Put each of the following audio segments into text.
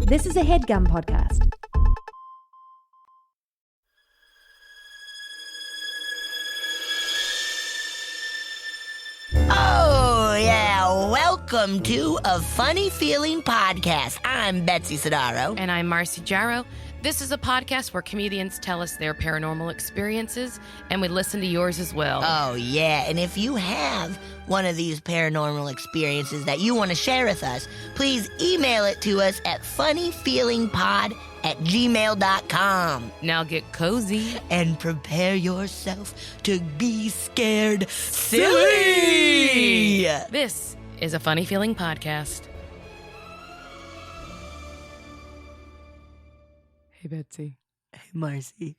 This is a HeadGum podcast. Oh, yeah. Welcome to A Funny Feeling Podcast. I'm Betsy Sadaro. And I'm Marcy Jarrow. This is a podcast where comedians tell us their paranormal experiences, and we listen to yours as well. Oh, yeah. And if you have one of these paranormal experiences that you want to share with us, please email it to us at funnyfeelingpod@gmail.com. Now get cozy. And prepare yourself to be scared silly. This is a Funny Feeling Podcast. Hey, Betsy. Hey, Marcy.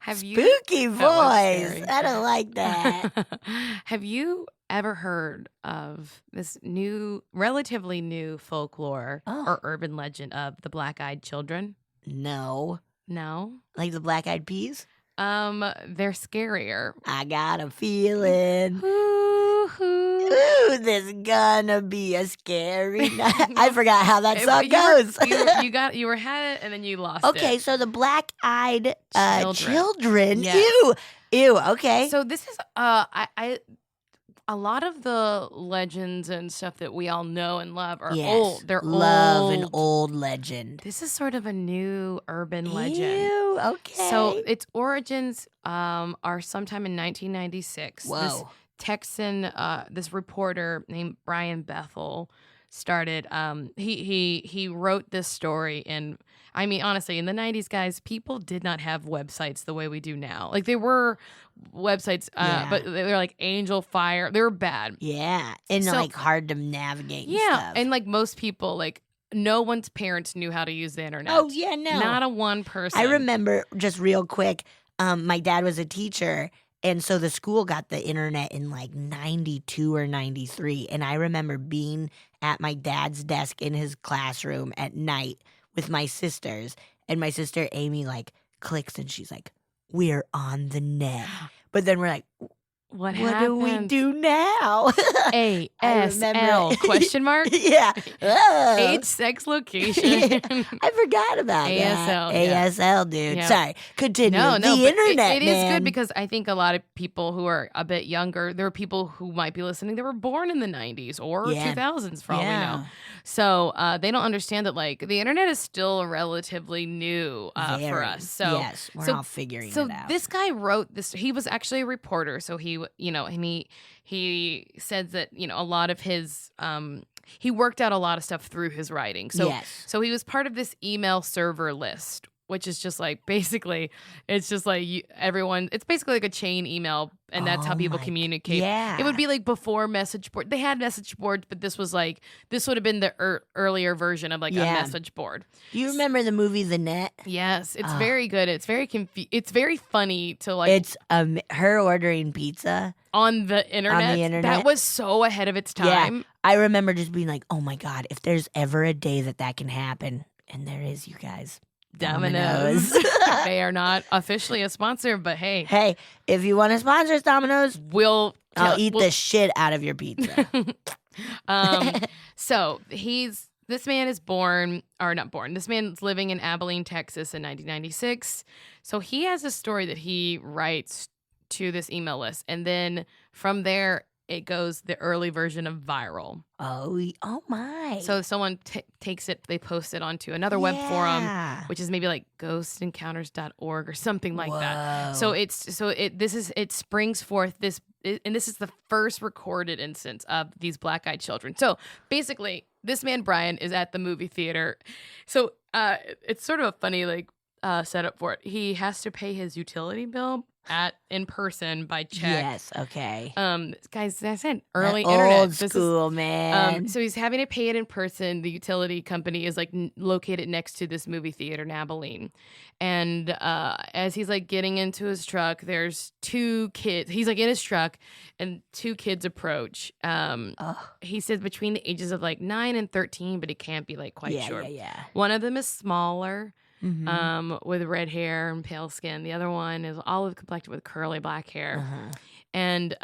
Have you... Spooky That was voice. scary. I don't like that. Have you ever heard of this relatively new folklore or urban legend of the black-eyed children? No. No? Like the black-eyed peas? They're scarier. I got a feeling. Hoo-hoo. Ooh, this is gonna be a scary night. I forgot how that song goes. You had it and then you lost it. Okay, so the black-eyed children. Yes. Ew. Okay. So this is a lot of the legends and stuff that we all know and love are old. They're love old. an old legend. This is sort of a new urban legend. Ew. Okay. So its origins are sometime in 1996. Whoa. This Texan, this reporter named Brian Bethel started. He wrote this story, and I mean, honestly, in the 90s, guys, people did not have websites the way we do now. Like, they were websites, but they were like Angel Fire. They were bad. Yeah, and like hard to navigate. And stuff. And like most people, like no one's parents knew how to use the internet. Oh yeah, no, not a one person. I remember just real quick. My dad was a teacher. And so the school got the internet in like 92 or 93. And I remember being at my dad's desk in his classroom at night with my sisters. And my sister Amy like clicks and she's like, "We're on the net." But then we're like, what do we do now? ASL question mark? Yeah. Age, sex, location. Yeah. I forgot about ASL, that. yeah. ASL, dude. Yeah. Sorry. Continue. No, the but internet, it is man. good because I think a lot of people who are a bit younger, there are people who might be listening that were born in the 90s or 2000s for all we know. So they don't understand that like the internet is still relatively new for us. So yes, we're all figuring it out. So this guy wrote this. He was actually a reporter. So he said that a lot of his he worked out a lot of stuff through his writing. So so he was part of this email server list, which is just like basically it's just like everyone. It's basically like a chain email, and that's how people communicate. Yeah, it would be like before message board. They had message boards, but this would have been the earlier version of like a message board. Do you remember the movie The Net? Yes, it's very good. It's very It's very funny to like. It's her ordering pizza on the internet. That was so ahead of its time. Yeah, I remember just being like, "Oh my god, if there's ever a day that can happen," and there is, you guys. Domino's. They are not officially a sponsor, but hey. Hey, if you want to sponsor us, Domino's, I'll eat the shit out of your pizza. So this man is this man's living in Abilene, Texas in 1996. So he has a story that he writes to this email list. And then from there, it goes the early version of viral. Oh my. So someone takes it, they post it onto another web forum, which is maybe like ghostencounters.org or something like that. So it springs forth this, and this is the first recorded instance of these black-eyed children. So basically, this man Brian is at the movie theater. So it's sort of a funny like setup for it. He has to pay his utility bill in person by check. Yes, okay. Guys, I said early that internet. Old school, man. So he's having to pay it in person. The utility company is like located next to this movie theater in Abilene. And as he's like getting into his truck, there's two kids. He's like in his truck, and two kids approach. He says between the ages of like 9 and 13, but he can't be like quite sure. Yeah. One of them is smaller. With red hair and pale skin. The other one is olive complected with curly black hair. And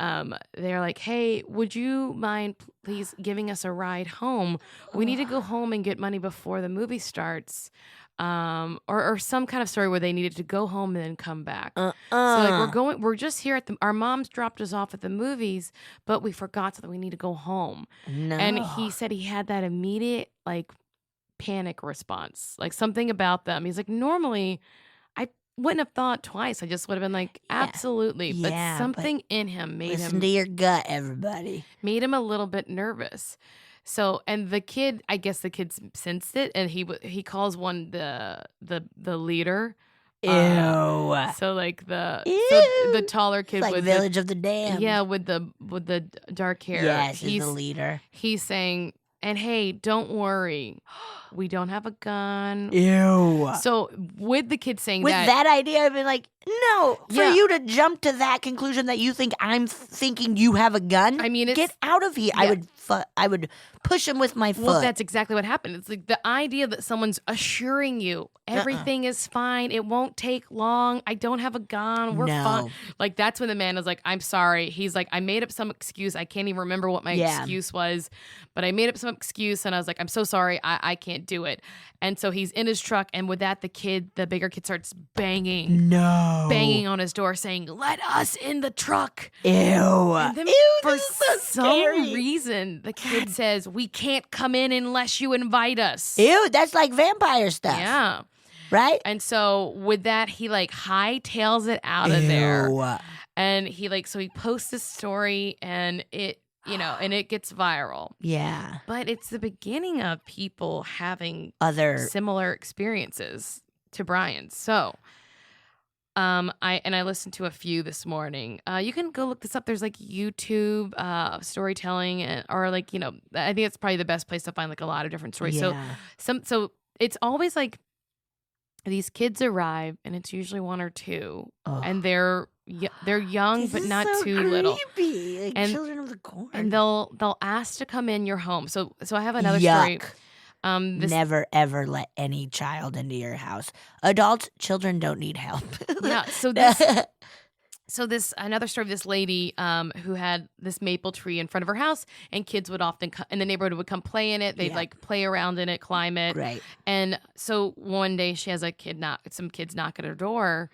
they're like, hey, would you mind please giving us a ride home? We need to go home and get money before the movie starts. Or some kind of story where they needed to go home and then come back. So like we're just here our mom's dropped us off at the movies, but we forgot that we need to go home. No. And he said he had that immediate like panic response, like something about them. He's like, normally I wouldn't have thought twice. I just would have been like, absolutely. Yeah, but something in him made listen to your gut, everybody. Made him a little bit nervous. So, and the kid, I guess the kid sensed it, and he calls one the leader. Ew. So like the taller kid, it's like with Village of the Damned. Yeah, with the dark hair. Yes, he's the leader. He's saying, and hey, don't worry, we don't have a gun. Ew. So with the kid saying with that idea, I've been like, no, for you to jump to that conclusion that you think I'm thinking you have a gun. I mean, get out of here. Yeah. I would push him with my foot. Well, that's exactly what happened. It's like the idea that someone's assuring you everything is fine. It won't take long. I don't have a gun. We're fine. Like that's when the man is like, I'm sorry. He's like, I made up some excuse. I can't even remember what my excuse was, but I made up some excuse and I was like, I'm so sorry. I can't do it. And so he's in his truck, and with that, the bigger kid starts banging on his door saying, let us in the truck. Ew. And then for so some reason, the kid says, we can't come in unless you invite us. Ew, that's like vampire stuff. Yeah. Right? And so with that, he like hightails it out of there. And he posts this story, and it, and it gets viral. Yeah. But it's the beginning of people having other similar experiences to Brian's. So I listened to a few this morning. You can go look this up. There's like YouTube storytelling, or like, I think it's probably the best place to find like a lot of different stories. Yeah. So it's always like these kids arrive, and it's usually one or two, and they're young but not too little. Like and children of the corn. And they'll ask to come in your home. So I have another story. Never ever let any child into your house. Adults, children don't need help. Yeah. So this another story of this lady who had this maple tree in front of her house, and kids would often in the neighborhood would come play in it. They'd like play around in it, climb it. Right. And so one day she has some kids knock at her door,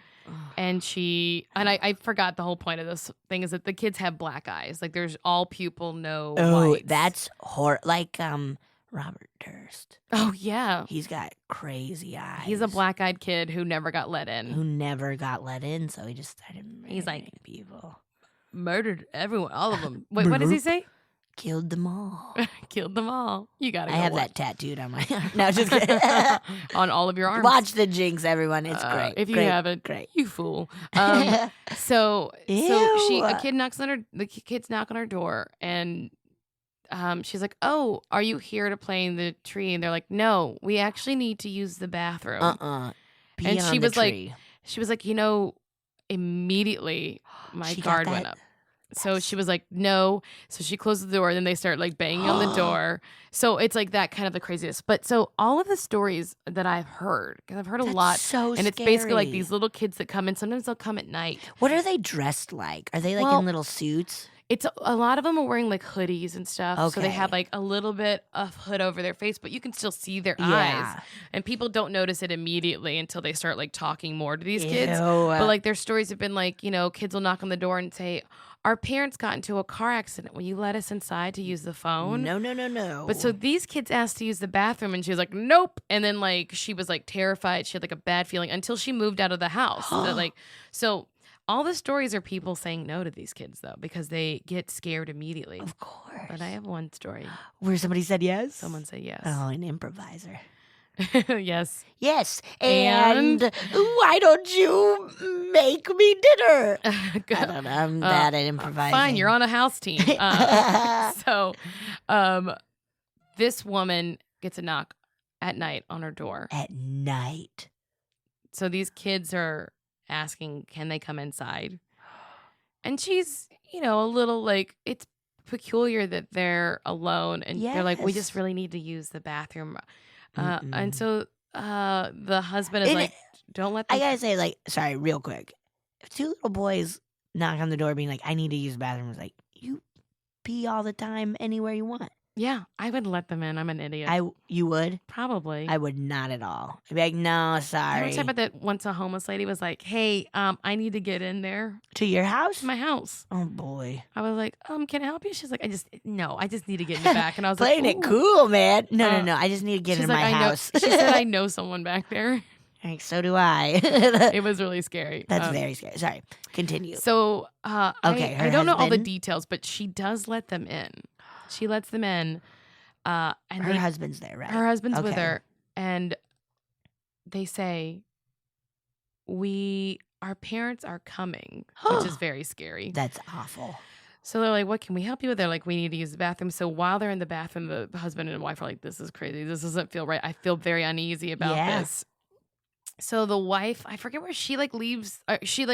and I forgot the whole point of this thing is that the kids have black eyes. Like there's all pupil, no whites. That's like Robert Durst. Oh, yeah. He's got crazy eyes. He's a black-eyed kid who never got let in. So he just started murdering He's like, people. Murdered everyone, all of them. Wait, what does he say? Killed them all. Killed them all. You gotta go I have that tattooed on my arm. No, just kidding. On all of your arms. Watch the Jinx, everyone. It's great. If you haven't, you fool. So the kids knock on her door, and she's like, oh, are you here to play in the tree? And they're like, no, we actually need to use the bathroom. And she was like, immediately my guard went up. So she was like, no. So she closed the door, and then they start like banging on the door. So it's like that kind of the craziest. But so all of the stories that I've heard, because I've heard a lot. So and it's basically like these little kids that come in. Sometimes they'll come at night. What are they dressed like? Are they like in little suits? It's a lot of them are wearing like hoodies and stuff. Okay. So they have like a little bit of hood over their face, but you can still see their eyes. And people don't notice it immediately until they start like talking more to these kids. But like their stories have been like, kids will knock on the door and say, our parents got into a car accident. Will you let us inside to use the phone? No. But so these kids asked to use the bathroom, and she was like, nope. And then like she was like terrified. She had like a bad feeling until she moved out of the house. So all the stories are people saying no to these kids, though, because they get scared immediately. Of course. But I have one story. Where somebody said yes? Someone said yes. Oh, an improviser. Yes. Yes. And why don't you make me dinner? I don't know. I'm bad at improvising. Fine, you're on a house team. This woman gets a knock at night on her door. At night. So these kids are asking, can they come inside? And she's, a little like, it's peculiar that they're alone, and they're like, we just really need to use the bathroom. And so the husband is like, don't let them. I gotta say, like, sorry, real quick. If two little boys knock on the door being like, I need to use the bathroom. I was like, you pee all the time anywhere you want. Yeah, I would let them in. I'm an idiot. You would? Probably. I would not at all. I'd be like, no, sorry. I was talking about that once a homeless lady was like, hey, I need to get in there. To your house? To my house. Oh, boy. I was like, can I help you? She's like, I just need to get in the back. And I was Playing like, it cool, man. No. I just need to get in my house. She said, I know someone back there. Like, so do I. It was really scary. That's very scary. Sorry. Continue. So, okay, I don't know all the details, but she does let them in. She lets them in. And her husband's there, right? Her husband's with her. And they say, our parents are coming, which is very scary. That's awful. So they're like, what can we help you with? They're like, we need to use the bathroom. So while they're in the bathroom, the husband and wife are like, this is crazy. This doesn't feel right. I feel very uneasy about this. So the wife, I forget where she leaves. She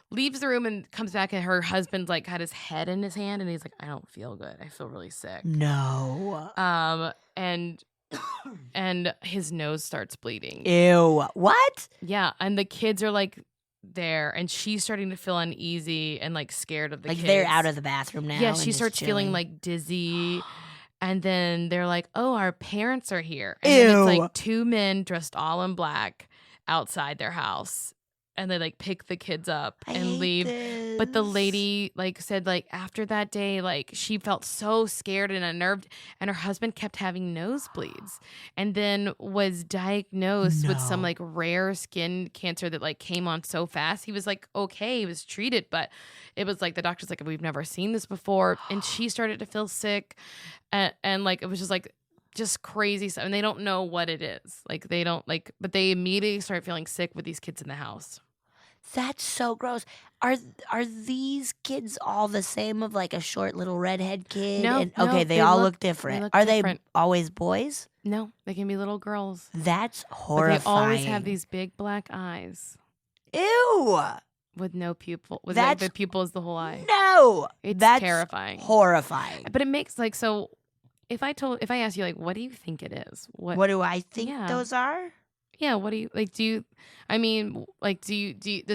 leaves the room and comes back, and her husband's like got his head in his hand, and he's like, I don't feel good. I feel really sick. No. And his nose starts bleeding. Ew. What? Yeah, and the kids are like there, and she's starting to feel uneasy and like scared of the kids. Like they're out of the bathroom now. Yeah, she starts feeling like dizzy. And then they're like, oh, our parents are here. And then it's like two men dressed all in black outside their house. And they like pick the kids up and leave. This. But the lady said after that day, she felt so scared and unnerved, and her husband kept having nosebleeds, and then was diagnosed with some rare skin cancer that came on so fast. He was okay, he was treated, but it was the doctor's like, we've never seen this before, and she started to feel sick, and it was just crazy stuff, and they don't know what it is. They don't but they immediately start feeling sick with these kids in the house. That's so gross. Are these kids all the same of a short little redhead kid? No. Okay, they all look different. Are different. They always boys? No, they can be little girls. That's horrifying. But they always have these big black eyes. Ew. With no pupil. The pupil is the whole eye. No. That's terrifying. Horrifying. But it makes so if I ask you what do you think it is? What do I think those are? Yeah, what do you does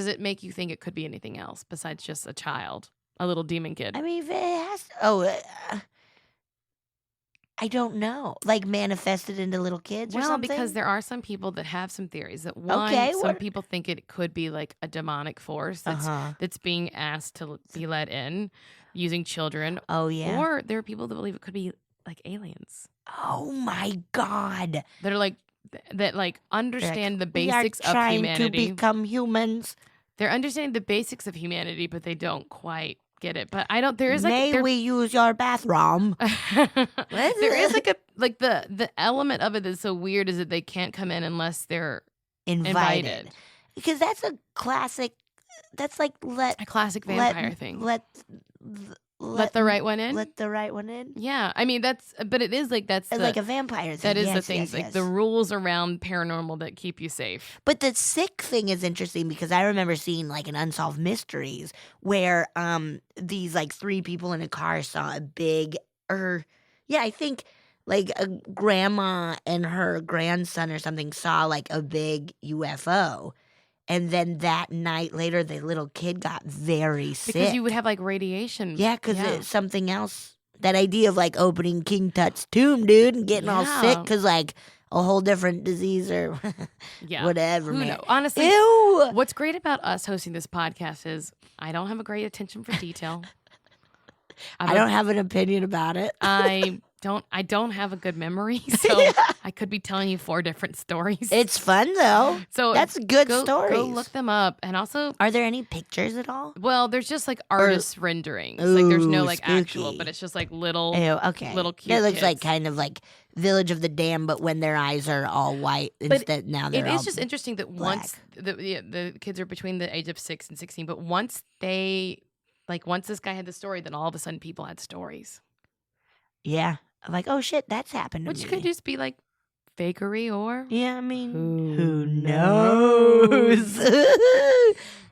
it make you think it could be anything else besides just a child, a little demon kid? I mean, if it has I don't know. Manifested into little kids or something? Well, because there are some people that have some theories that some people think it could be a demonic force that's being asked to be let in using children. Oh, yeah. Or there are people that believe it could be aliens. Oh, my God. That are that understand the basics of trying humanity. To become humans. They're understanding the basics of humanity, but they don't quite get it. But I don't. There is May we use your bathroom? There is the element of it that's so weird is that they can't come in unless they're invited. Because that's a classic. That's a classic vampire thing. Let the right one in? Let the right one in? Yeah. I mean, but it is that's it's a vampire thing. That is yes, the things, yes. the rules around paranormal that keep you safe. But the sick thing is interesting because I remember seeing an Unsolved Mysteries where these three people in a car saw a big, I think a grandma and her grandson or something saw a big UFO. And then that night later, the little kid got very sick. Because you would have radiation. Yeah, because it's something else. That idea of opening King Tut's tomb, dude, and getting all sick because a whole different disease or whatever. Who man. knows? Honestly, Ew. What's great about us hosting this podcast is I don't have a great attention for detail. I don't have an opinion about it. I don't have a good memory, so I could be telling you 4 different stories. It's fun though. So that's good stories. Go look them up, and also, are there any pictures at all? Well, there's just artist renderings. Ooh, there's no spooky. actual, but it's just little. Ew, okay. Little cute. It looks kids. kind of Village of the Damned, but when their eyes are all white instead. Now they're all It is just interesting that black. Once the kids are between the age of 6 and 16, but once they once this guy had the story, then all of a sudden people had stories. Yeah. Oh shit, that's happened to me. Which could just be fakery or I mean, who knows?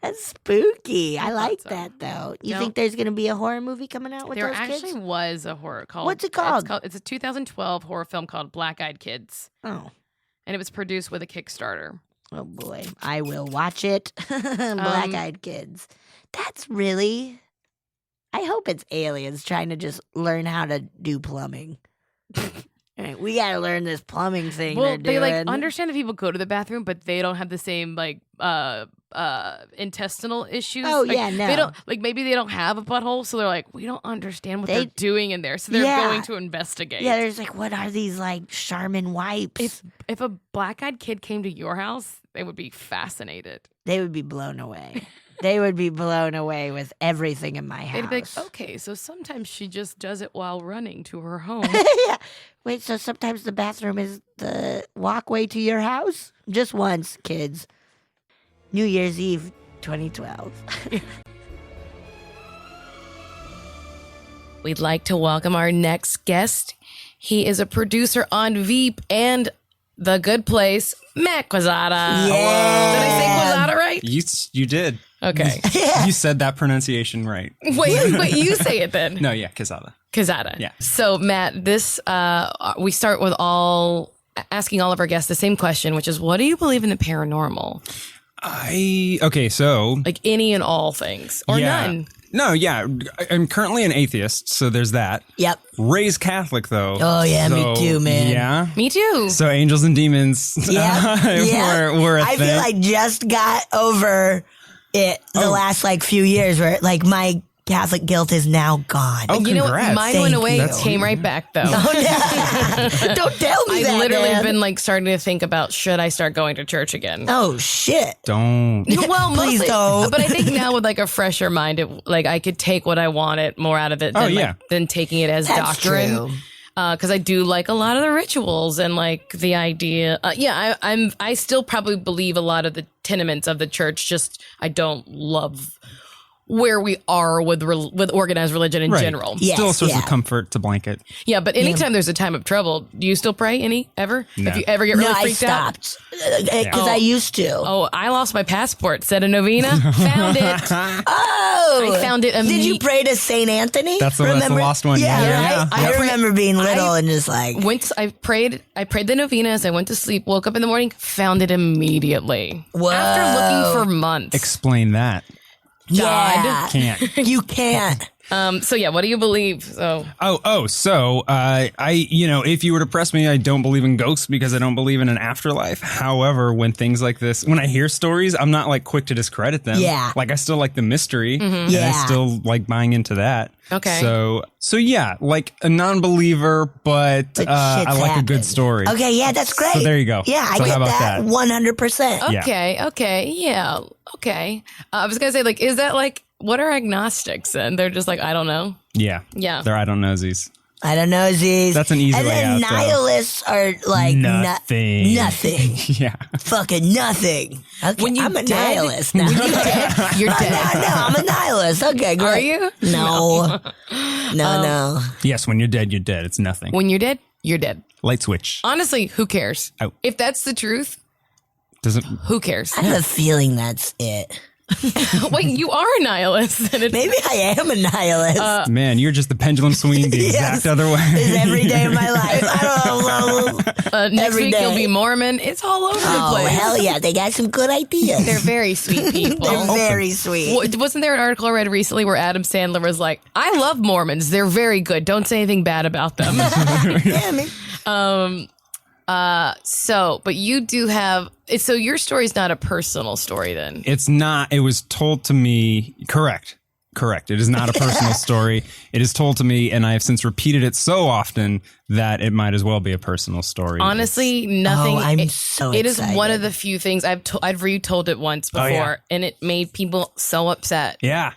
That's spooky. I like that though. You think there's gonna be a horror movie coming out with there those kids? There actually was a horror called. What's it called? It's a 2012 horror film called Black Eyed Kids. Oh, and it was produced with a Kickstarter. Oh boy, I will watch it. Black Eyed Kids. That's really. I hope it's aliens trying to just learn how to do plumbing. Right, we gotta learn this plumbing thing. Well, they're they doing. understand that people go to the bathroom, but they don't have the same intestinal issues. Oh, Like, yeah, no. They don't maybe they don't have a butthole, so they're like, we don't understand what they're doing in there, so they're going to investigate. Yeah, there's like, what are these like Charmin wipes? If a black-eyed kid came to your house, they would be fascinated. They would be blown away. They would be blown away with everything in my house. They'd be like, okay, so sometimes she just does it while running to her home. Yeah. Wait, so sometimes the bathroom is the walkway to your house? Just once, kids. New Year's Eve 2012. We'd like to welcome our next guest. He is a producer on Veep and The Good Place, Matt Quezada. Yeah. Did I say Quezada right? You did. Okay. You said that pronunciation right. Wait, you say it then. No, yeah, Quezada. Quezada. Yeah. So, Matt, this we start with asking all of our guests the same question, which is, what do you believe in the paranormal? So Like any and all things, or none? No, yeah. I'm currently an atheist, so there's that. Yep. Raised Catholic, though. Oh, yeah, me too, man. Yeah. Me too. So angels and demons were a I thing. feel I just got over it the last like few years where like my Catholic guilt is now gone. Oh, You know what? congrats. Mine Thank went away, you. came right back though. Don't tell me that, I literally man. been like starting to think about, should I start going to church again? Oh, shit. Don't. Well, Please mostly, don't. but I think now with like a fresher mind, I could take what I wanted more out of it than taking it as That's doctrine. true. Because I do like a lot of the rituals and like the idea. I still probably believe a lot of the tenements of the church. Just I don't love where we are with organized religion in general. Yes, Still a source yeah. of comfort to blanket. Yeah, but anytime there's a time of trouble, do you still pray ever? No. If you ever get really No, I freaked out? stopped because I used to. Oh, I lost my passport. Said a novena. Found it. Oh, I found it Did you pray to Saint Anthony? That's the lost one. Yeah, Yeah. right? I remember being little and just like, I prayed the novenas. I went to sleep, woke up in the morning, found it immediately. Whoa. After looking for months. Explain that. yeah, Can't. you can't. So yeah, what do you believe? So So if you were to press me, I don't believe in ghosts because I don't believe in an afterlife. However, when things like this, when I hear stories, I'm not like quick to discredit them. Yeah. Like I still like the mystery and Yeah. I still like buying into that. Okay. So yeah, like a non-believer, but Shit's I like a happened. good story. Okay, yeah, that's great. So there you go. Yeah, I So get how about that that? 100%. Yeah. okay, yeah, okay. I was gonna say, like, is that like, what are agnostics? And they're just like, I don't know. Yeah. Yeah. They're I don't knowsies. I don't know, Z's. That's an easy and way then out, though. nihilists are like Nothing. nothing. Yeah. Fucking nothing. Okay, When you I'm a dead- nihilist now. When you dead, you're No, dead. I'm a nihilist. Okay, great. Are you? No. No. Yes, when you're dead, you're dead. It's nothing. When you're dead, you're dead. Light switch. Honestly, who cares? Oh. If that's the truth, Doesn't. who cares? I have a feeling that's it. Wait, you are a nihilist. And it's, Maybe I am a nihilist. Man, you're just the pendulum swinging the Yes. exact other way. It's every day of my life. I don't know. next every week day. you'll be Mormon. It's all over the Oh, place. hell yeah. They got some good ideas. They're very sweet people. They're very sweet. Wasn't there an article I read recently where Adam Sandler was like, I love Mormons. They're very good. Don't say anything bad about them. Yeah, I mean, But you do have, so your story's not a personal story then. It's not. It was told to me. Correct. It is not a personal story. It is told to me, and I have since repeated it so often that it might as well be a personal story. Honestly, nothing. Oh, I'm so It is excited. one of the few things I've retold it once before, yeah. and it made people so upset. Yeah.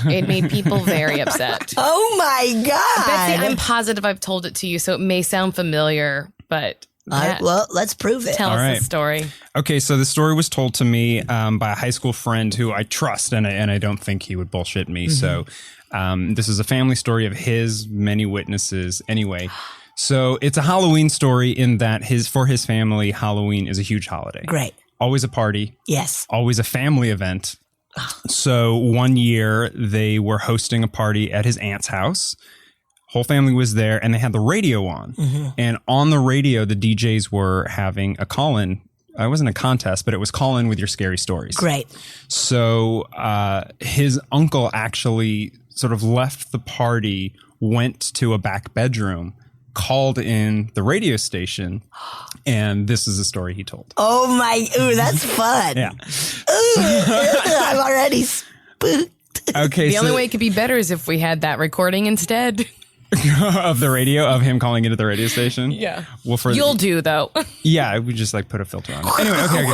It made people very upset. Oh my God. Betsy, I'm positive I've told it to you, so it may sound familiar, but All right, Matt, well, let's prove it. tell us right. the story. Okay, so the story was told to me by a high school friend who I trust, and I don't think he would bullshit me. So this is a family story of his, many witnesses. Anyway, so it's a Halloween story in that for his family, Halloween is a huge holiday. Great. Always a party. Yes. Always a family event. So one year they were hosting a party at his aunt's house. Whole family was there and they had the radio on. And on the radio, the DJs were having a call-in it wasn't a contest, but it was call in with your scary stories. Great. So his uncle actually sort of left the party, went to a back bedroom, called in the radio station, and this is the story he told. Oh my, ooh, that's fun. Yeah. I'm already spooked. Okay. The only way it could be better is if we had that recording instead. Of the radio, of him calling into the radio station. Yeah. Well, You'll do though. Yeah, we just like put a filter on it. Anyway, okay.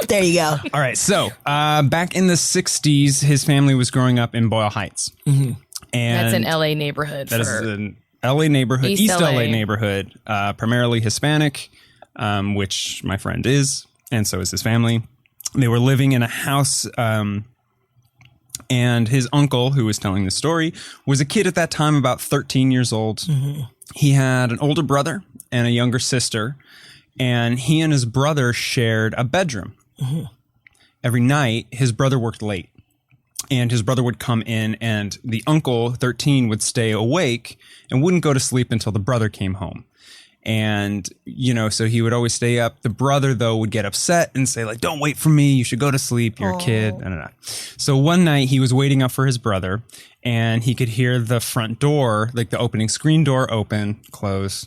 There you go. All right. So back in the 60s, his family was growing up in Boyle Heights. Mm-hmm. And that's an LA neighborhood. That is an LA neighborhood, East LA neighborhood, primarily Hispanic, which my friend is, and so is his family. They were living in a house, and his uncle, who was telling the story, was a kid at that time, about 13 years old. Mm-hmm. He had an older brother and a younger sister, and he and his brother shared a bedroom. Mm-hmm. Every night, his brother worked late, and his brother would come in, and the uncle, 13, would stay awake and wouldn't go to sleep until the brother came home. And, you know, so he would always stay up. The brother, though, would get upset and say, like, don't wait for me. You should go to sleep. You're a kid. So one night he was waiting up for his brother, and he could hear the front door, like the opening screen door, open, close.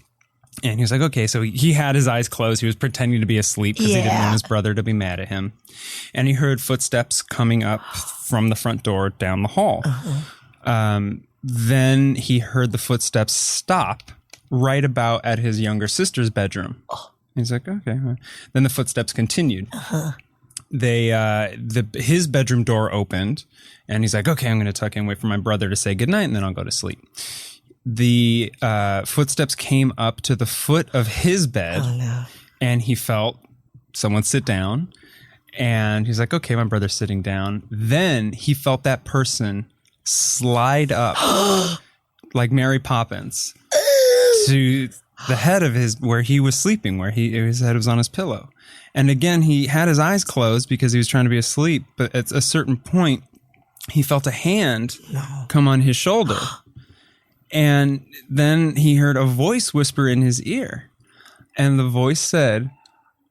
And he was like, okay, so he had his eyes closed. He was pretending to be asleep because he didn't want his brother to be mad at him. And he heard footsteps coming up from the front door down the hall. Then he heard the footsteps stop right about at his younger sister's bedroom. He's like, okay. Then the footsteps continued. His bedroom door opened, and he's like, okay, I'm going to tuck in, wait for my brother to say goodnight, and then I'll go to sleep. The footsteps came up to the foot of his bed, and he felt someone sit down, and he's like, okay, my brother's sitting down. Then he felt that person slide up like Mary Poppins to the head of where he was sleeping, where his head was on his pillow. And again, he had his eyes closed because he was trying to be asleep. But at a certain point, he felt a hand come on his shoulder. And then he heard a voice whisper in his ear. And the voice said,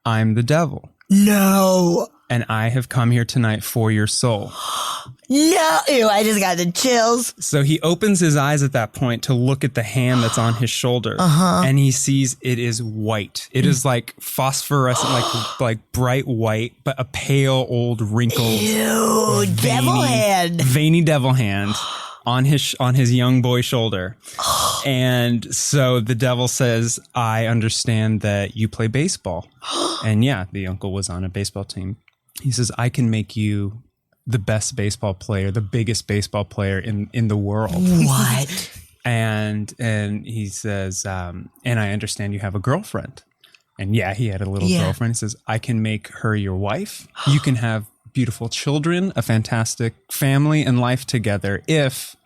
I'm the devil. No. And I have come here tonight for your soul. No. Ew, I just got the chills. So he opens his eyes at that point to look at the hand that's on his shoulder. And he sees it is white. It is like phosphorescent, like bright white, but a pale, old, wrinkled, veiny devil hand on his young boy shoulder. And so the devil says, I understand that you play baseball. And yeah, the uncle was on a baseball team. He says, I can make you the best baseball player, the biggest baseball player in the world. What? And he says, and I understand you have a girlfriend. And yeah, he had a little girlfriend. He says, I can make her your wife. You can have beautiful children, a fantastic family and life together if,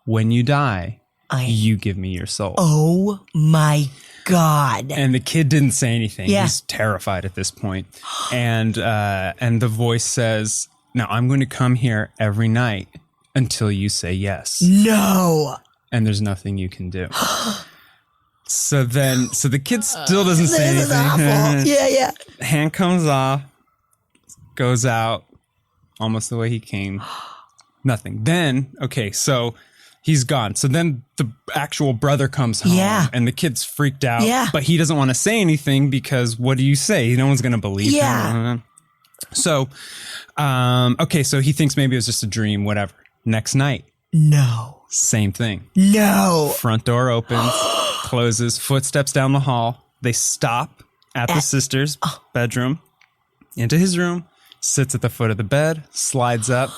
when you die, you give me your soul. Oh my God. And the kid didn't say anything. Yeah. He's terrified at this point. And the voice says, now I'm going to come here every night until you say yes. No. And there's nothing you can do. So the kid still doesn't say anything. This is awful. Yeah. Hand comes off, goes out almost the way he came. Nothing. Then, okay, so he's gone. So then the actual brother comes home and the kid's freaked out. Yeah. But he doesn't want to say anything because what do you say? No one's going to believe him. So, okay, so he thinks maybe it was just a dream, whatever. Next night. No. Same thing. No. Front door opens, closes, footsteps down the hall. They stop at the sister's bedroom, into his room, sits at the foot of the bed, slides up,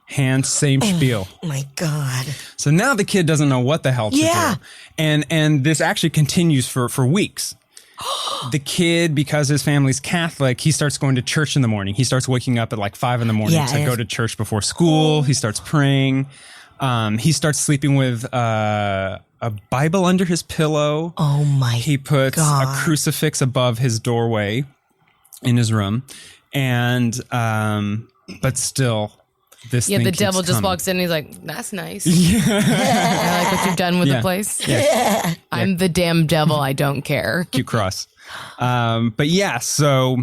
hand, same spiel. Oh my God. So now the kid doesn't know what the hell to do. And this actually continues for weeks. The kid, because his family's Catholic, he starts going to church in the morning. He starts waking up at like 5 a.m. to go to church before school. He starts praying. He starts sleeping with a Bible under his pillow. Oh my God. He puts a crucifix above his doorway in his room. And, but still, this Yeah, thing the keeps devil just coming. walks in and he's like, that's nice. I like what you've done with the place. Yeah. I'm the damn devil. I don't care. Cute cross. But yeah, so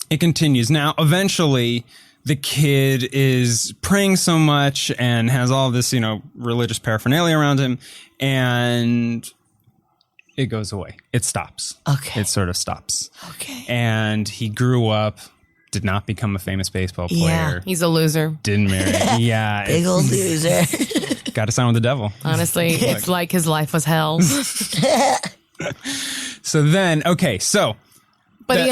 it continues. Now, eventually, the kid is praying so much and has all this, religious paraphernalia around him, and it goes away. It stops. Okay. It sort of stops. Okay. And he grew up, did not become a famous baseball player. Yeah. He's a loser. Didn't marry. Yeah. Big old loser. Got to sign with the devil. Honestly, it's like his life was hell. So then, okay, so. But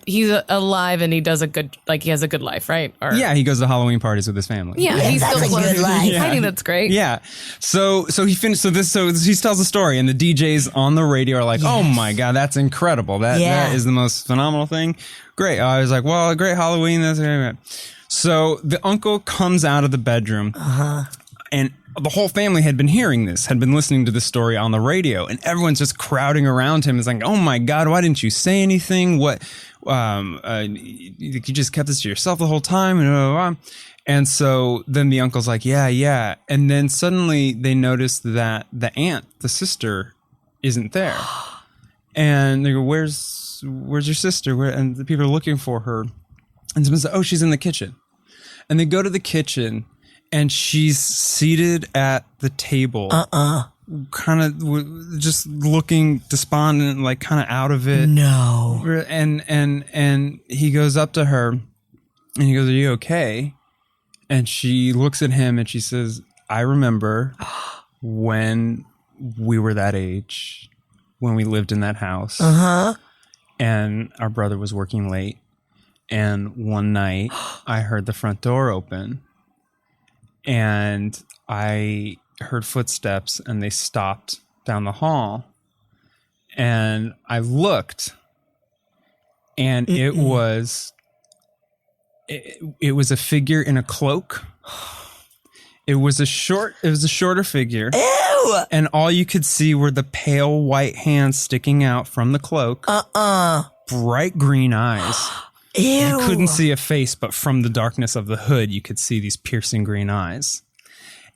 he's alive and he has a good life, right? Or, Yeah, he goes to Halloween parties with his family. Yeah, he's that's still a good close. life. I think that's great. Yeah. So he finished. So he tells the story, and the DJs on the radio are like, "Oh my god, that's incredible! That is the most phenomenal thing. Great." I was like, "Well, great Halloween." That's great. So the uncle comes out of the bedroom, and the whole family had been hearing this, had been listening to the story on the radio, and everyone's just crowding around him. It's like, "Oh my god, why didn't you say anything? What? You just kept this to yourself the whole time." And so then the uncle's like, yeah. And then suddenly they notice that the aunt, the sister, isn't there. And they go, where's your sister? And the people are looking for her. And someone says, oh, she's in the kitchen. And they go to the kitchen, and she's seated at the table. Kind of just looking despondent, like kind of out of it. No. And he goes up to her and he goes, are you okay? And she looks at him and she says, I remember when we were that age, when we lived in that house. And our brother was working late. And one night I heard the front door open, and I heard footsteps, and they stopped down the hall, and I looked, and it was a figure in a cloak. It was a shorter figure. Ew! And all you could see were the pale white hands sticking out from the cloak. Bright green eyes. Ew! You couldn't see a face, but from the darkness of the hood, you could see these piercing green eyes.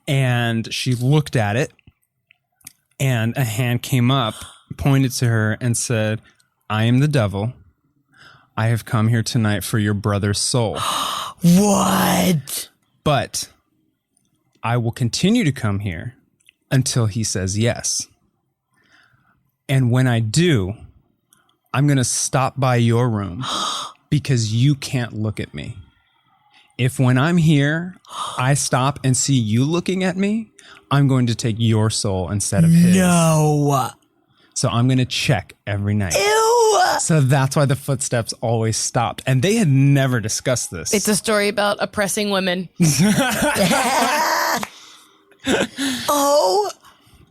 And she looked at it, and a hand came up, pointed to her, and said, I am the devil. I have come here tonight for your brother's soul. What? But I will continue to come here until he says yes. And when I do, I'm going to stop by your room because you can't look at me. If when I'm here, I stop and see you looking at me, I'm going to take your soul instead of his. No. So I'm going to check every night. Ew! So that's why the footsteps always stopped. And they had never discussed this. It's a story about oppressing women. Oh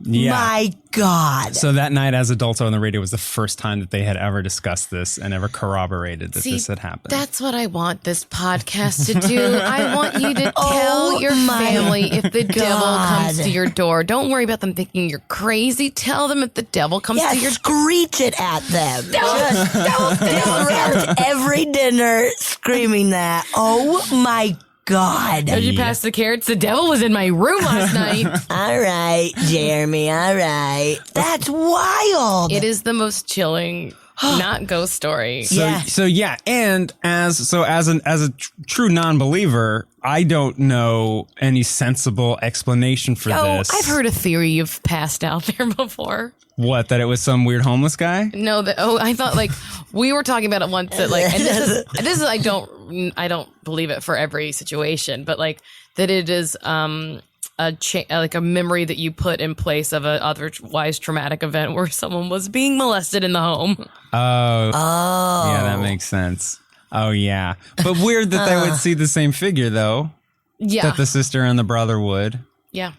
my God. So that night as adults on the radio was the first time that they had ever discussed this and ever corroborated that this had happened. That's what I want this podcast to do. I want you to tell your family if the devil comes to your door. Don't worry about them thinking you're crazy. Tell them if the devil comes to your door. Screech it at them. Just around every dinner screaming that. Oh my God. Did you pass the carrots? The devil was in my room last night. All right, Jeremy. All right. That's wild. It is the most chilling, not ghost story. So yeah. And as a true non-believer, I don't know any sensible explanation for this. I've heard a theory you've passed out there before. What, that it was some weird homeless guy? No, I thought like we were talking about it once that like, and this is I don't believe it for every situation, but like that it is like a memory that you put in place of a otherwise traumatic event where someone was being molested in the home. Oh, yeah, that makes sense. Oh yeah, but weird that they would see the same figure though. Yeah, that the sister and the brother would. Yeah.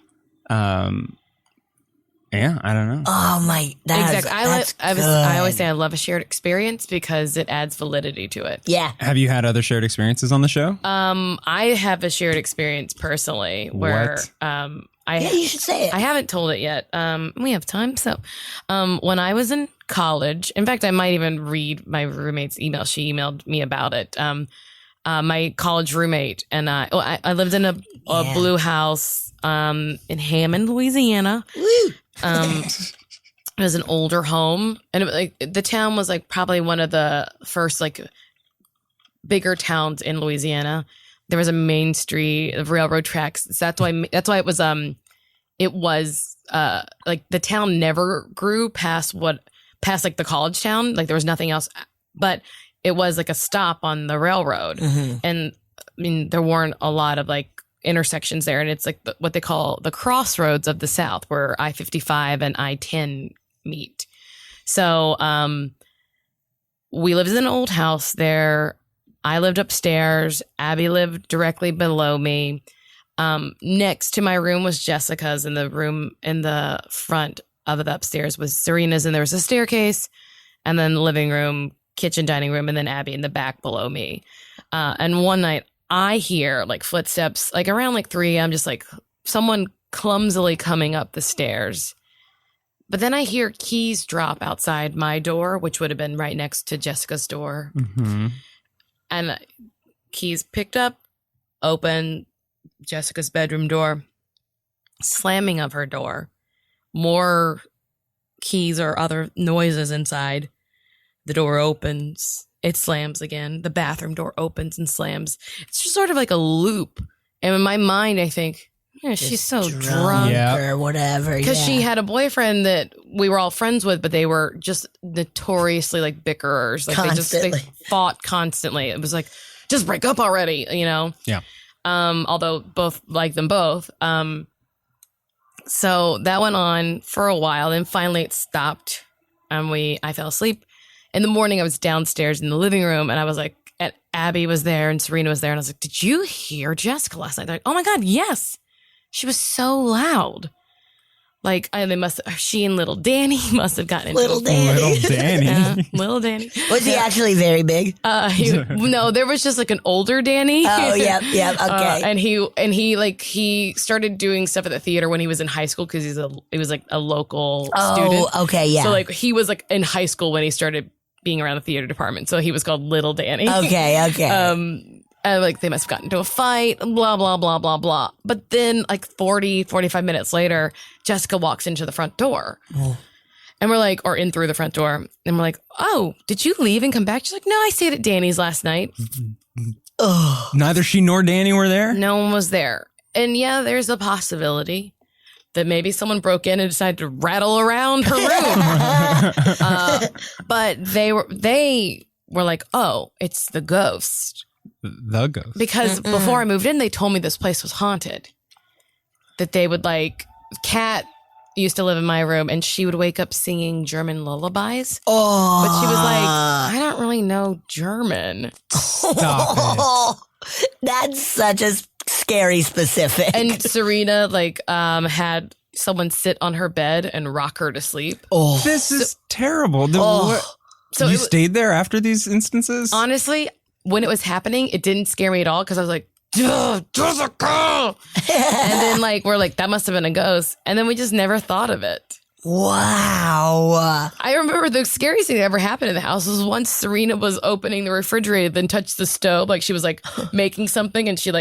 Yeah, I don't know. Oh my, exactly. I always say I love a shared experience because it adds validity to it. Yeah. Have you had other shared experiences on the show? I have a shared experience personally where you should say it. I haven't told it yet. We have time. So, when I was in college, in fact, I might even read my roommate's email. She emailed me about it. my college roommate and I lived in a blue house in Hammond, Louisiana. It was an older home, and the town was like probably one of the first like bigger towns in Louisiana. There was a main street of railroad tracks. So that's why it was like the town never grew past like the college town. Like there was nothing else, but it was like a stop on the railroad. And I mean, there weren't a lot of like intersections there. And it's like what they call the crossroads of the South, where I-55 and I-10 meet. So we lived in an old house there. I lived upstairs. Abby lived directly below me. Next to my room was Jessica's, and the room in the front of the upstairs was Serena's, and there was a staircase, and then the living room, kitchen, dining room, and then Abby in the back below me. And one night I hear like footsteps, like around like 3 a.m., just like someone clumsily coming up the stairs. But then I hear keys drop outside my door, which would have been right next to Jessica's door. And keys picked up, open Jessica's bedroom door, slamming of her door, more keys or other noises inside. The door opens, it slams again. The bathroom door opens and slams. It's just sort of like a loop. And in my mind, I think, she's so drunk or whatever. Because she had a boyfriend that we were all friends with, but they were just notoriously like bickerers. Like they fought constantly. It was like, just break up already, you know? Yeah. Although both like them both. So that went on for a while. Then finally it stopped and I fell asleep. In the morning, I was downstairs in the living room and I was like, and Abby was there and Serena was there. And I was like, did you hear Jessica last night? They're like, oh my God, yes. She was so loud. Like, she and little Danny must have gotten into Little Danny. Little Danny. Yeah, little Danny. Was he actually very big? No, there was just like an older Danny. Oh, yep, okay. And he started doing stuff at the theater when he was in high school because he was like a local student. Oh, okay, yeah. So like he was like in high school when he started being around the theater department. So he was called Little Danny. Okay. And like they must have gotten into a fight, blah, blah, blah, blah, blah. But then like 45 minutes later, Jessica walks into the front door. And we're like, or in through the front door. And we're like, oh, did you leave and come back? She's like, no, I stayed at Danny's last night. Neither she nor Danny were there? No one was there. And yeah, there's a possibility that maybe someone broke in and decided to rattle around her room. But they were like, oh, it's the ghost. The ghost. Because before I moved in, they told me this place was haunted. That they would like, Kat used to live in my room and she would wake up singing German lullabies. Oh. But she was like, I don't really know German. Stop it. That's such a scary specific. And Serena had someone sit on her bed and rock her to sleep. Oh. This is terrible. So you stayed there after these instances? Honestly, when it was happening, it didn't scare me at all because I was like, Jessica! And then we're like, that must have been a ghost. And then we just never thought of it. Wow. I remember the scariest thing that ever happened in the house was once Serena was opening the refrigerator, then touched the stove. Like she was making something and she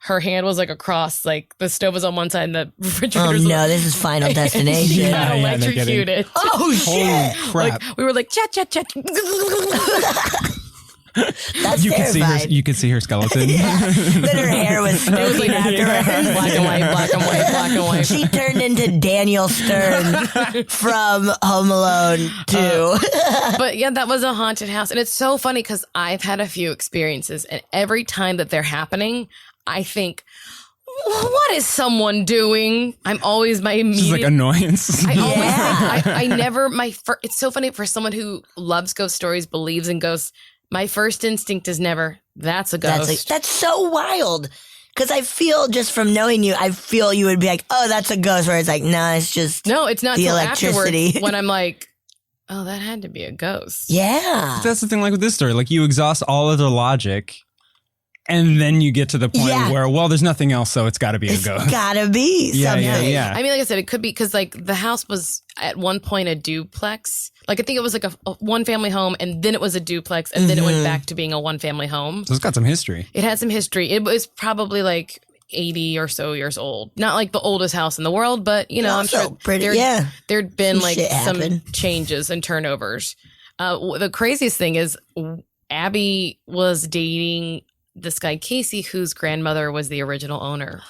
her hand was across, the stove was on one side and the refrigerator was this is Final Destination. Yeah, electrocuted. Oh, shit. Holy crap. We were chat, chat, chat. That's you could see her skeleton. Then her hair was smoking afterwards. Black and white, black and white, black and white. She turned into Daniel Stern from Home Alone 2. But yeah, that was a haunted house. And it's so funny because I've had a few experiences and every time that they're happening, I think, what is someone doing? I'm always my immediate... It's annoyance. I always think, I never, it's so funny for someone who loves ghost stories, believes in ghosts. My first instinct is never, that's a ghost. That's so wild. Because I feel, just from knowing you, I feel you would be like, oh, that's a ghost. Where it's like, no, it's just no, it's not the till electricity. Afterwards when I'm like, oh, that had to be a ghost. Yeah. That's the thing with this story. You exhaust all other logic. And then you get to the point where, well, there's nothing else, so it's got to be a ghost. Gotta be something. Yeah. I mean, like I said, it could be because like the house was at one point a duplex. Like I think it was like a one family home, and then it was a duplex, and then it went back to being a one family home. So it's got some history. It had some history. It was probably like 80 or so years old. Not like the oldest house in the world, but you know, I'm sure there'd been like some changes and turnovers. The craziest thing is Abby was dating this guy Casey, whose grandmother was the original owner.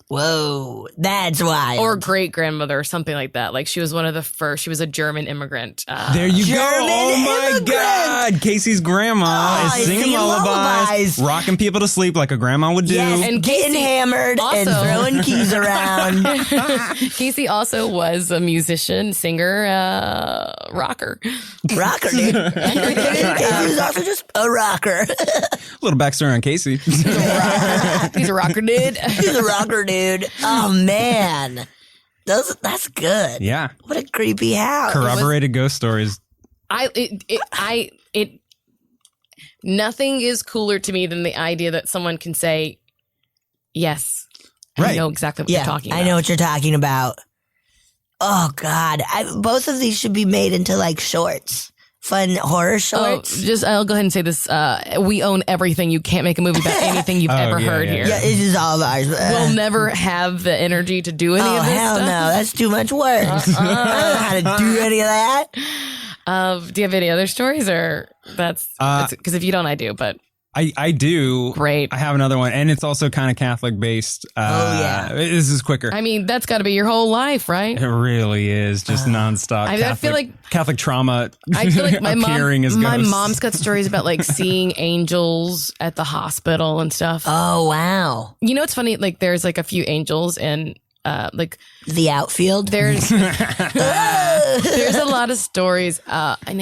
Whoa, that's wild. Or great grandmother or something like that. Like she was one of the first. She was a German immigrant. There you go. Oh my God. Casey's grandma is singing lullabies, rocking people to sleep like a grandma would do. Yes, and getting hammered and throwing keys around. Casey also was a musician, singer, rocker. Rocker, dude. Casey was also just a rocker. A little backstory on Casey. He's a rocker, dude. He's a rocker, dude. Oh man, that's good. Yeah, what a creepy house. Corroborated ghost stories. Nothing is cooler to me than the idea that someone can say, "Yes, right. I know exactly what you're talking about." I know what you're talking about. Oh God, both of these should be made into like shorts. Fun horror shorts. I'll go ahead and say this. We own everything. You can't make a movie about anything you've ever heard here. Yeah, it is all of ours. We'll never have the energy to do any of this hell stuff. No, that's too much work. I don't know how to do any of that. Do you have any other stories, or that's because if you don't, I do. But I do. Great. I have another one, and it's also kind of Catholic based. This is quicker. I mean, that's got to be your whole life, right? It really is just nonstop. I feel like Catholic trauma. I feel like my mom's got stories about like seeing angels at the hospital and stuff. Oh wow! You know, it's funny. Like, there's like a few angels and like the outfield. There's a lot of stories, and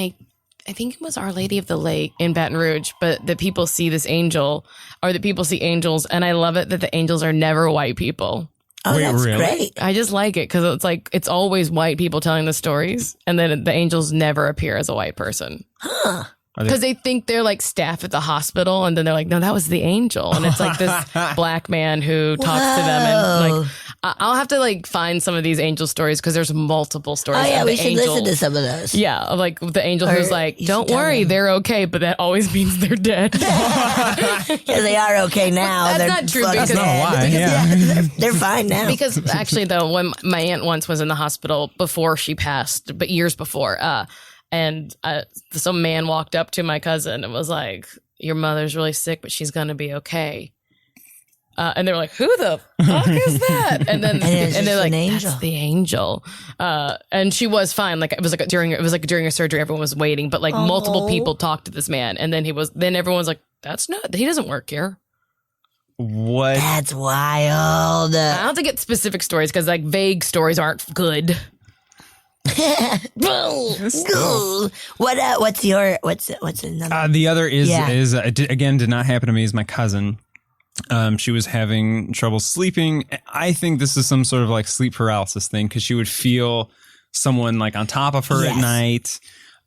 I think it was Our Lady of the Lake in Baton Rouge, but that people see this angel, or that people see angels, and I love it that the angels are never white people. Oh, that's great. I just like it because it's like it's always white people telling the stories, and then the angels never appear as a white person. Huh. Because they think they're like staff at the hospital, and then they're like, no, that was the angel. And it's like this black man who talks to them. And like, I'll have to like find some of these angel stories because there's multiple stories. Oh, yeah, we should listen to some of those. Yeah, of like the angel who's like, don't worry, they're okay, but that always means they're dead. Yeah, they are okay now. That's not true. That's not why. They're fine now. Because actually, though, when my aunt once was in the hospital before she passed, but years before, and some man walked up to my cousin and was like, your mother's really sick, but she's going to be okay. And they were like, who the fuck is that? And then and they're like, that's the angel. And she was fine. Like it was like during her surgery, everyone was waiting, but like multiple people talked to this man. And then everyone was like, he doesn't work here. What? That's wild. I have to get specific stories because like vague stories aren't good. What's another? The other is again did not happen to me. Is my cousin. She was having trouble sleeping. I think this is some sort of like sleep paralysis thing because she would feel someone like on top of her at night.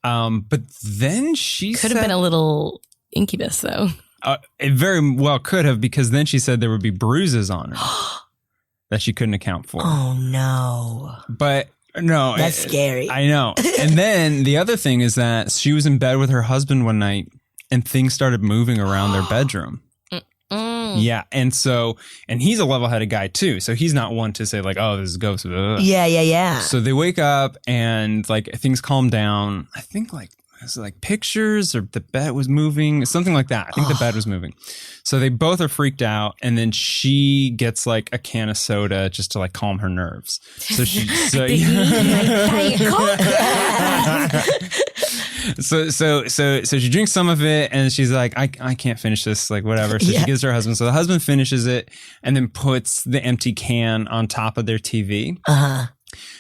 But then she could have been a little incubus though. It very well could have, because then she said there would be bruises on her that she couldn't account for. Oh no! But. No, that's scary. I know. And then the other thing is that she was in bed with her husband one night and things started moving around their bedroom. Yeah. And he's a level-headed guy too. So he's not one to say like, oh, this is a ghost. Yeah. So they wake up and like things calm down. I think like, was it like pictures or the bed was moving, something like that. I think the bed was moving. So they both are freaked out, and then she gets like a can of soda just to like calm her nerves. So she she drinks some of it, and she's like, I can't finish this, like whatever. So she gives her husband. So the husband finishes it and then puts the empty can on top of their TV.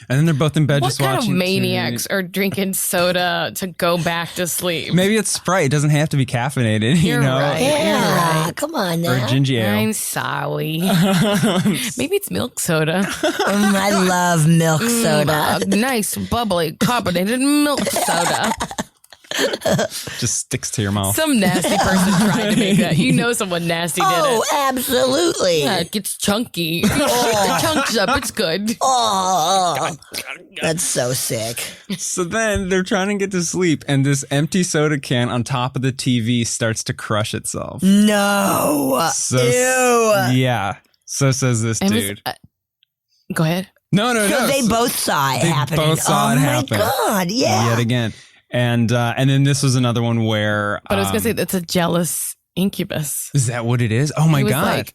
And then they're both in bed just watching. What kind of maniacs are drinking soda to go back to sleep? Maybe it's Sprite. It doesn't have to be caffeinated. You're right. Yeah, right. Come on now. Or ginger ale. I'm sorry. Maybe it's milk soda. I love milk soda. Nice, bubbly, carbonated milk soda. Just sticks to your mouth. Some nasty person tried to make that. You know someone nasty did it. Oh, absolutely. Yeah, it gets chunky. The chunks up. It's good. Oh, that's so sick. So then they're trying to get to sleep, and this empty soda can on top of the TV starts to crush itself. No. So, Ew. yeah. So says this dude. Go ahead. No. So they both saw it happening. Both saw it happen. Oh my God, yeah. Yet again. And then this was another one where. But I was going to say that's a jealous incubus. Is that what it is? Oh my He was God. like,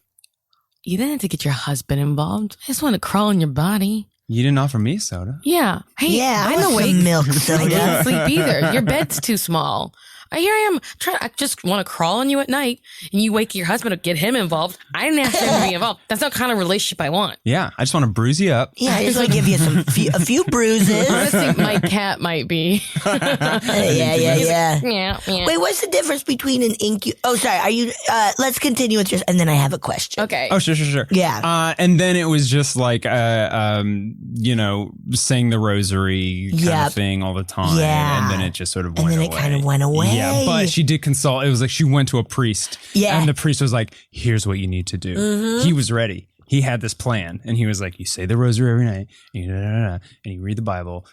you didn't have to get your husband involved. I just want to crawl in your body. You didn't offer me soda. Yeah. Hey, Yeah, I I'm want awake. some milk I soda. can't sleep either. Your bed's too small. Here I am. I just want to crawl on you at night, and you wake your husband up, get him involved. I didn't ask him to be involved. That's not the kind of relationship I want. Yeah, I just want to bruise you up. Yeah, I just want to give you a few bruises. Honestly, my cat might be. Yeah. Yeah. Wait, what's the difference between an incubus? Oh, sorry. Are you? Let's continue with yours, and then I have a question. Okay. Oh, sure. Yeah. And then it was just like, saying the rosary kind of thing all the time. Yeah. And then it just sort of And went then away. it kind of went away. Yeah, but she did consult. It was like she went to a priest. Yeah. And the priest was like, here's what you need to do. Mm-hmm. He was ready. He had this plan. And he was like, you say the rosary every night. And you read the Bible.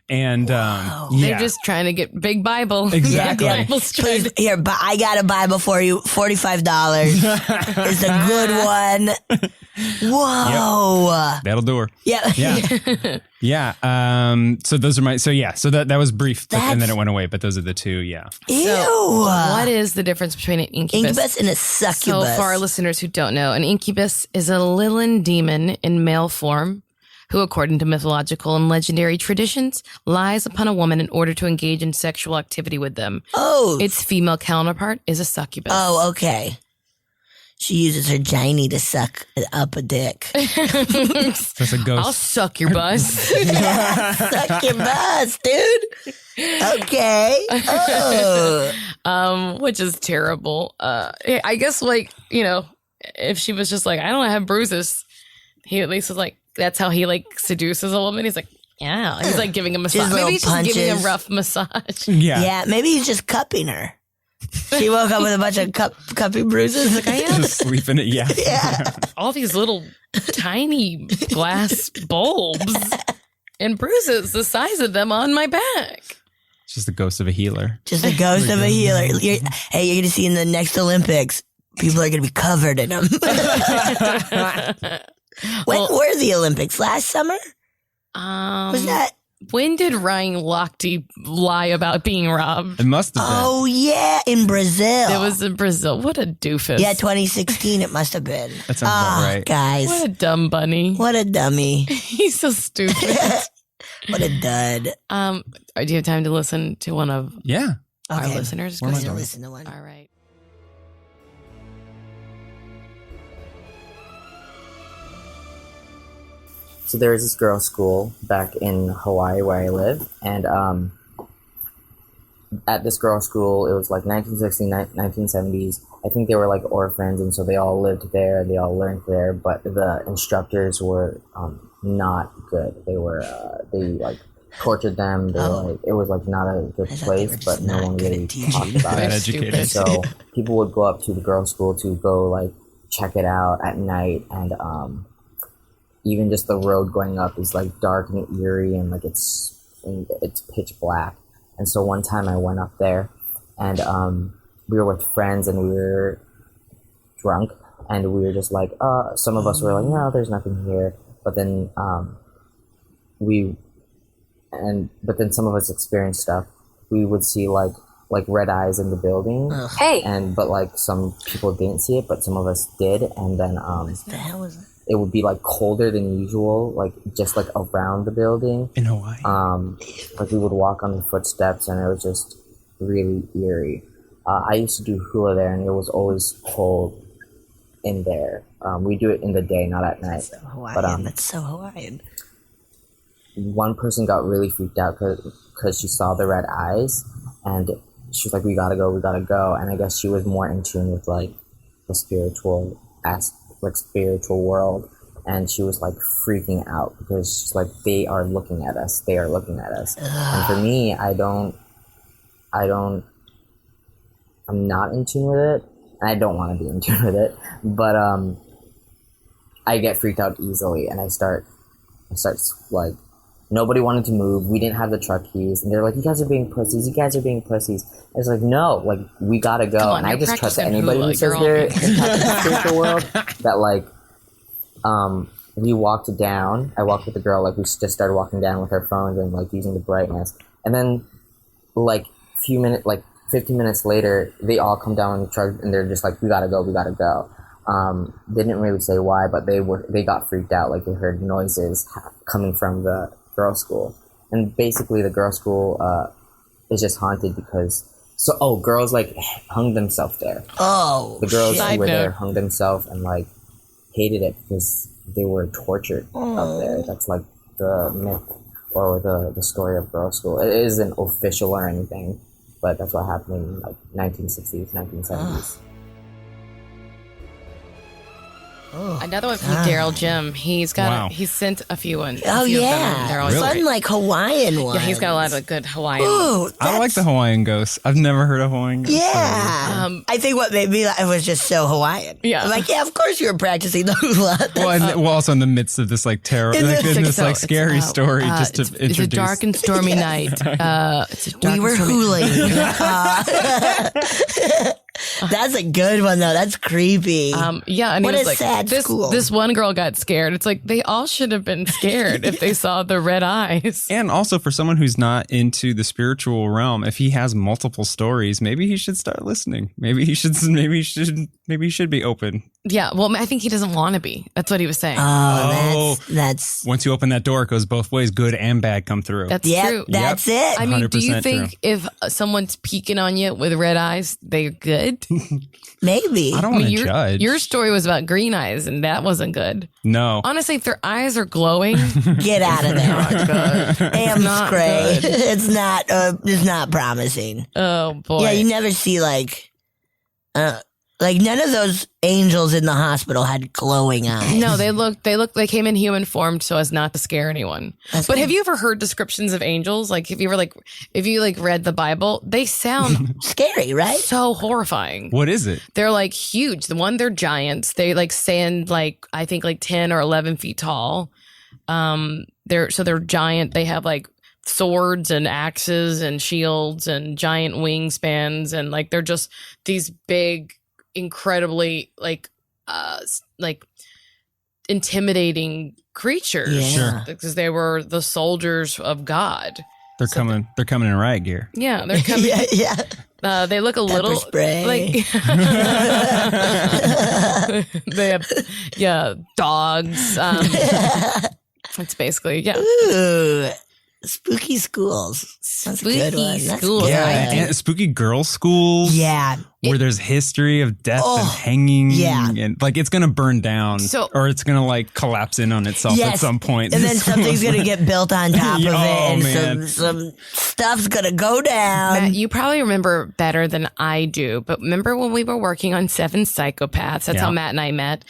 And They're just trying to get big Bible. Exactly. Yeah, Bible's trying Please, here, but I got a Bible for you. $45. It's a good one. Whoa. That'll do her. Yeah. Yeah. Yeah. So those are my. So that was brief, and then it went away. But those are the two. Yeah. Ew. So, what is the difference between an incubus? Incubus and a succubus. So, for our listeners who don't know, an incubus is a Lilin demon in male form who, according to mythological and legendary traditions, lies upon a woman in order to engage in sexual activity with them. Oh. Its female counterpart is a succubus. Oh, okay. She uses her gynae to suck up a dick. That's a ghost. I'll suck your bus. Suck your bus, dude. Okay. Oh. Which is terrible. I guess, if she was just like, I don't have bruises, he at least was like, that's how he seduces a woman. He's like, yeah. He's like giving a massage. Maybe he's just giving a rough massage. Yeah. Yeah, maybe he's just cupping her. She woke up with a bunch of cupping bruises. Like, I am. Just sleeping it. Yeah. Yeah. All these little tiny glass bulbs and bruises the size of them on my back. It's just the ghost of a healer. Just a ghost of a healer. You're going to see in the next Olympics, people are going to be covered in them. When were the Olympics? Last summer? Was that? When did Ryan Lochte lie about being robbed? It must have been. Oh, yeah, in Brazil. It was in Brazil. What a doofus. Yeah, 2016 it must have been. That sounds about right. Guys. What a dumb bunny. What a dummy. He's so stupid. What a dud. Do you have time to listen to one of Yeah. our Okay. listeners? I'm Go going to ahead. listen to one. All right. So there was this girls' school back in Hawaii where I live, and at this girls' school, it was like 1960s, 1970s. I think they were like orphans, and so they all lived there, they all learned there, but the instructors were not good. They were, they tortured them. They were it was not a good place, but no one really talked about Bad it. educated. So people would go up to the girls' school to go check it out at night, and even just the road going up is dark and eerie, and it's pitch black. And so one time I went up there, and we were with friends, and we were drunk, and we were just some of us were like, no, there's nothing here. But then but then some of us experienced stuff. We would see like red eyes in the building. Hey. But some people didn't see it, but some of us did. And then What the hell was that? it would be colder than usual, just around the building. In Hawaii. We would walk on the footsteps, and it was just really eerie. I used to do hula there, and it was always cold in there. We do it in the day, not at night. So Hawaiian. But That's so Hawaiian. one person got really freaked out because she saw the red eyes, and she was like, we gotta go. And I guess she was more in tune with the spiritual spiritual world, and she was freaking out because she's they are looking at us. And for me, I don't I'm not in tune with it. And I don't want to be in tune with it, but I get freaked out easily, and I start like, nobody wanted to move. We didn't have the truck keys, and they're like, "You guys are being pussies. You guys are being pussies." I was like, "No, like we gotta go." On, and I just trust anybody who says you're they're in the spiritual world. That like, we walked down. I walked with the girl. Like we just started walking down with our phones and like using the brightness, and then like 15 minutes later, they all come down on the truck and they're just like, we gotta go. They didn't really say why, but they got freaked out. Like they heard noises coming from the girls' school. And basically the girls' school is just haunted because girls like hung themselves there. Oh, the girls Side who were note. there hung themselves and like hated it because they were tortured up there. That's like the myth or the story of girls' school. It isn't official or anything, but that's what happened in like 1960s, 1970s. Another one from Daryl Jim. He's sent a few ones. Oh, They're yeah. always Fun, great. like Hawaiian one. Yeah, he's got a lot of good Hawaiian. Ooh, I like the Hawaiian ghosts. I've never heard of Hawaiian ghosts. Yeah. I think what made me laugh was just so Hawaiian. Yeah. I'm like, yeah, of course you were practicing the hula. Well, also in the midst of this like terror, like, in this like scary story, just to introduce. It's a dark and stormy night. We were hulaing. That's a good one, though. That's creepy. Yeah, and What he was a like, sad school. this one girl got scared. It's like they all should have been scared if they saw the red eyes. And also for someone who's not into the spiritual realm, if he has multiple stories, maybe he should start listening. Maybe he should be open. Yeah, well, I think he doesn't want to be. That's what he was saying. That's Once you open that door, it goes both ways. Good and bad come through. That's yep, true. that's it. I mean, do you 100% think true. if someone's peeking on you with red eyes, they're good? Maybe. I don't want to judge. Your story was about green eyes, and that wasn't good. No. Honestly, if their eyes are glowing, Get out of there. Am not spray. good. It's not promising. oh boy. Yeah, you never see like none of those angels in the hospital had glowing eyes. No, they came in human formed so as not to scare anyone. But have you ever heard descriptions of angels? Like, if you read the Bible, they sound Scary, right? so horrifying. What is it? They're like huge. They're giants. They like stand like, I think like 10 or 11 feet tall. They're giant. They have like swords and axes and shields and giant wingspans. And like, they're just these big, incredibly like intimidating creatures. Yeah. Sure. Because they were the soldiers of God. They're coming in riot gear. Yeah, they're coming. yeah. They look a little spray. like they have dogs. It's basically Ooh, spooky schools. That's a good Spooky one. That's schools. good. Yeah, and spooky girls' schools. Yeah. Where there's history of death and hanging. yeah. And like it's gonna burn down. Or it's gonna like collapse in on itself at some point. And then something's going to get built on top of it. And man. some stuff's going to go down. Matt, you probably remember better than I do, but remember when we were working on 7 Psychopaths? That's how Matt and I met.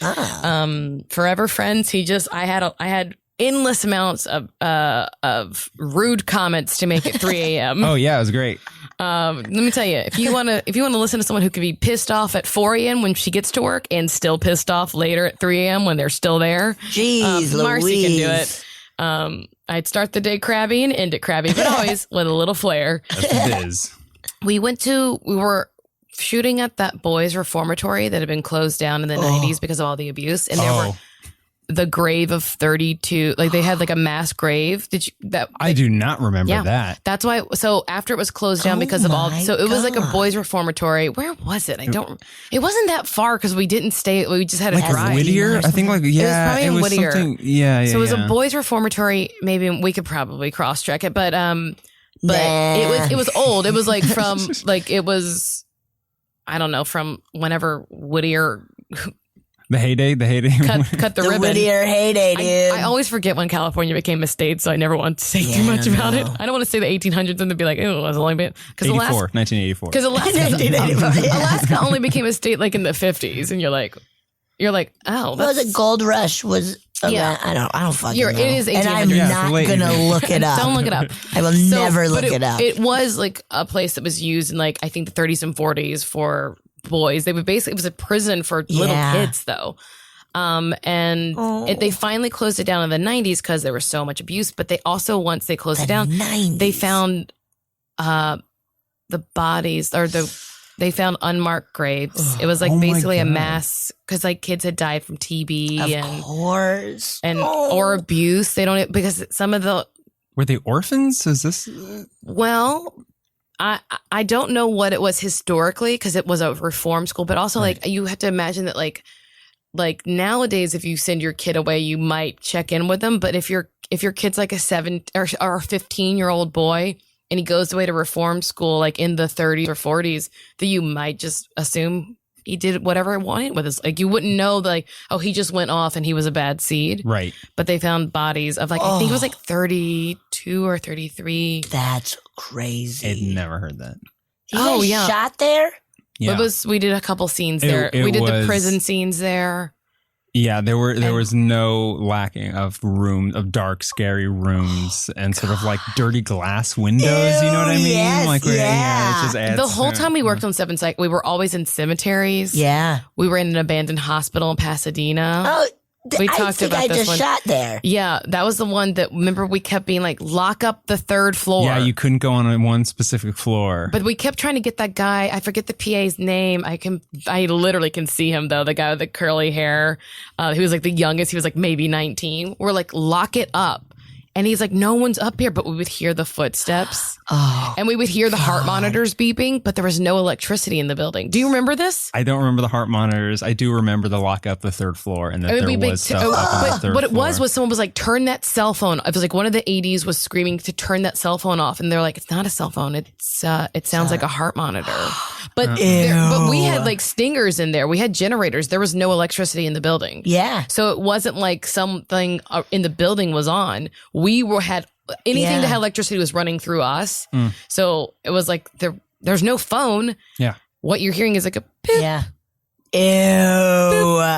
Forever friends. I had endless amounts of rude comments to make it 3 a.m. Oh yeah, it was great. Let me tell you, if you want to listen to someone who can be pissed off at 4 a.m. when she gets to work and still pissed off later at 3 a.m. when they're still there, Jeez, Marcy can do Louise. it. I'd start the day crabby and end it crabby, but always with a little flair. That's the biz. We were shooting at that boys' reformatory that had been closed down in the 90s because of all the abuse, and there were the grave of 32. Like they had like a mass grave. I do not remember that. That's why. So after it was closed down because of all, so it was like a boys' reformatory. Where was it? It wasn't that far because we didn't stay. We just had a Like drive. Whittier? I think like, yeah. It was probably in Whittier. something. Yeah. So it was a boys' reformatory. Maybe we could probably cross check it, but it was old. It was like from it was, I don't know, from whenever Whittier The heyday. cut the ribbon. Whittier heyday, dude. I always forget when California became a state, so I never want to say too much about it. I don't want to say the 1800s and then be like, oh, it was only been 1984. Because Alaska only became a state like in the 50s, and you're like, oh, What was it? Gold Rush was Yeah, I don't fucking know. It is and I'm 1800s. Yeah, not late gonna evening. look it up. Don't look it up. I will never look it up. It was like a place that was used in like I think the 30s and 40s for boys. They would basically, it was a prison for little kids though. They finally closed it down in the 90s because there was so much abuse. But they also, once they closed it down, 90s. they found the bodies they found unmarked graves. It was like basically a mass because like kids had died from TB Of course. or abuse. They don't, because some of the, Were they orphans? Is this? well, I don't know what it was historically because it was a reform school, but also like you have to imagine that like nowadays, if you send your kid away, you might check in with them. But if your kid's like a 7 or 15-year-old boy and he goes away to reform school like in the 30s or 40s, then you might just assume he did whatever he wanted with his. Like you wouldn't know like, oh, he just went off and he was a bad seed. Right. But they found bodies of like I think it was like 32 or 33. That's crazy. I'd never heard that. He was shot there? Yeah. We did a couple scenes there. It we did the was- prison scenes there. Yeah, there was no lacking of dark, scary rooms and sort of like dirty glass windows. You know what I mean? Yes, like, it just adds The whole to- time we worked on Seven Psych, we were always in cemeteries. Yeah. We were in an abandoned hospital in Pasadena. Oh, We I talked think about I this just one. shot there. Yeah, that was the one that, remember, we kept being like, lock up the 3rd floor. Yeah, you couldn't go on one specific floor. But we kept trying to get that guy. I forget the PA's name. I literally can see him though. The guy with the curly hair. He was like the youngest. He was like maybe 19. We're like, lock it up. And he's like, no one's up here. But we would hear the footsteps. Oh. And we would hear the heart monitors beeping, but there was no electricity in the building. Do you remember this? I don't remember the heart monitors. I do remember the lock up the 3rd floor and that It would be there big was too. stuff up on the But 3rd what it floor. was someone was like, turn that cell phone. It was like one of the 80s was screaming to turn that cell phone off. And they're like, it's not a cell phone. It sounds like a heart monitor. But we had like stingers in there. We had generators. There was no electricity in the building. Yeah. So it wasn't like something in the building was on. had anything that had electricity was running through us. So it was like there's no phone. Yeah. What you're hearing is like a boop. Yeah. Ew.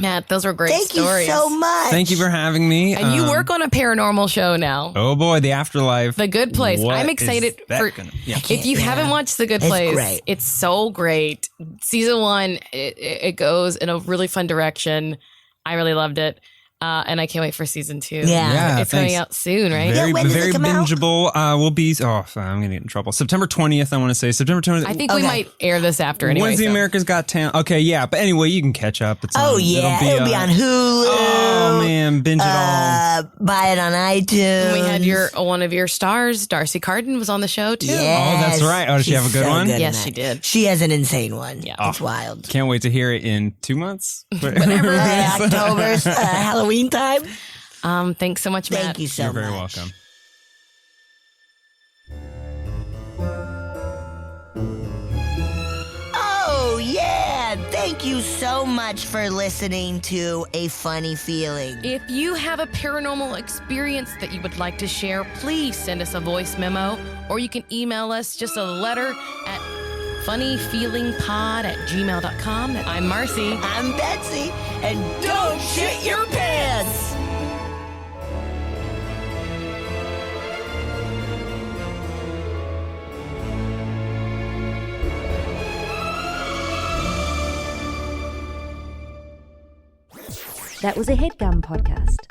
Matt, those were great Thank stories. you so much. Thank you for having me. And you work on a paranormal show now. Oh boy, The Afterlife. The Good Place. What I'm is excited that for. gonna- yeah. If you haven't watched The Good It's Place, great. it's so great. Season 1, it goes in a really fun direction. I really loved it. And I can't wait for season 2. Yeah. It's coming thanks. out soon, right? Very, when does it very come out? bingeable. We'll be. Oh, I'm gonna get in trouble. September 20th. I want to say September 20th. I think we might air this after anyway. Wednesday so. America's Got Talent. Okay, yeah. But anyway, you can catch up. It's Oh, on, yeah. It'll be on Hulu. Oh man, binge it all. Buy it on iTunes. We had one of your stars, Darcy Carden, was on the show too. Yes. Oh, that's right. Oh, did she have a good She's so one? in Yes, that. she did. She has an insane one. Yeah. It's wild. Can't wait to hear it in 2 months. Whatever. October's Halloween time. Thanks so much, Matt. Thank you so You're much. very welcome. Oh, yeah. Thank you so much for listening to A Funny Feeling. If you have a paranormal experience that you would like to share, please send us a voice memo, or you can email us just a letter at funnyfeelingpod@gmail.com. I'm Marcy. I'm Betsy, and don't shit your pants. That was a headgum podcast.